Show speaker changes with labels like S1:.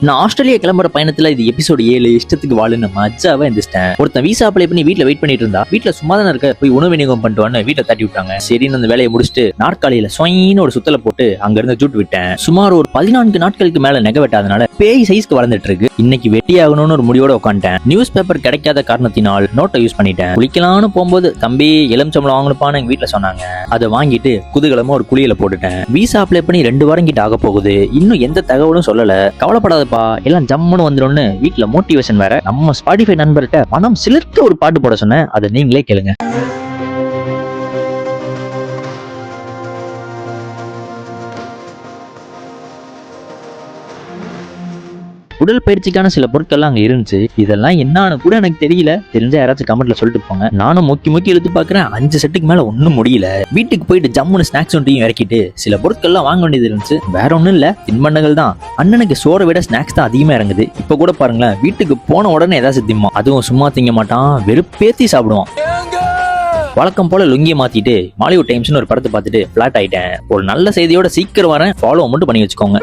S1: நான் ஆஸ்திரேலியா கிளம்புற பயணத்துல இது எபிசோடு 7 இஷ்டத்துக்கு வாழுன்னு மஜாவா எந்திரிச்சிட்டேன். ஒருத்தன் வீசா அப்ளை பண்ணி வீட்டுல வெயிட் பண்ணிட்டு இருந்தா. வீட்டுல சும்மா தானே இருக்க, போய் உணவு விநியோகம் பண்ணிட்டு வீட்டுல தட்டி விட்டாங்க. சரின்னு அந்த வேலையை முடிச்சுட்டு நாற்காலியில சொயின்னு ஒரு சுத்தலை போட்டு அங்க இருந்து ஜூட் விட்டேன். சுமார் ஒரு 14 நாட்களுக்கு மேல நெக வெட்டாதனால பேய் சைஸ்க்கு வளர்ந்துட்டு இருக்கு. இன்னைக்கு வெட்டியாகணும்னு ஒரு முடிவோட உட்காந்துட்டேன். நியூஸ் பேப்பர் கிடைக்காத காரணத்தினால் நோட்டை யூஸ் பண்ணிட்டேன். குளிக்கலாம்னு போகும்போது தம்பி எலுமிச்சம்பழம் வாங்கணுப்பான்னு எங்க வீட்டுல சொன்னாங்க. அதை வாங்கிட்டு குதூகலமா ஒரு குளியல போட்டுட்டேன். வீசா அப்ளை பண்ணி 2 வாரம் கிட்ட ஆக போகுது. இன்னும் எந்த தகவலும் சொல்லல. கவலைப்படாதப்பா, எல்லாம் ஜம்முன்னு வந்துடும்னு வீட்டுல மோட்டிவேஷன் வேற. நம்ம ஸ்பாட்டிஃபை நண்பர்கிட்ட மனம் சிலிர்க்க ஒரு பாட்டு போட சொன்னேன். அதை நீங்களே கேளுங்க. உடல் பயிற்சிக்கான சில பொருட்கள்லாம் அங்க இருந்துச்சு. இதெல்லாம் என்னன்னு கூட எனக்கு தெரியல. தெரிஞ்ச யாராச்சும் கமெண்ட்ல சொல்லிட்டு போங்க. நானும் முக்கி இழுத்து பாக்குறேன். 5 செட்டுக்கு மேல ஒன்னும் முடியல. வீட்டுக்கு போயிட்டு ஜம்முன்னு ஸ்நாக்ஸ் ஒன்றையும் இறக்கிட்டு சில பொருட்கள்லாம் வாங்க வேண்டியது இருந்துச்சு. வேற ஒண்ணும் இல்ல, தின்பண்டங்கள் தான். அண்ணனுக்கு சோறை விட ஸ்நாக்ஸ் தான் அதிகமா இறங்குது. இப்ப கூட பாருங்களேன், வீட்டுக்கு போன உடனே ஏதாச்சும் திம்மா. அதுவும் சும்மா திங்க மாட்டான், வெறுப்பேத்தி சாப்பிடுவான். வழக்கம் போல லுங்கிய மாத்திட்டு மாலிவுட் டைம்ஸ்னு ஒரு படத்தை பார்த்துட்டு பிளாட் ஆயிட்டேன். ஒரு நல்ல செய்தியோட சீக்கிரம் வரேன். ஃபாலோ மட்டும் பண்ணி வச்சுக்கோங்க.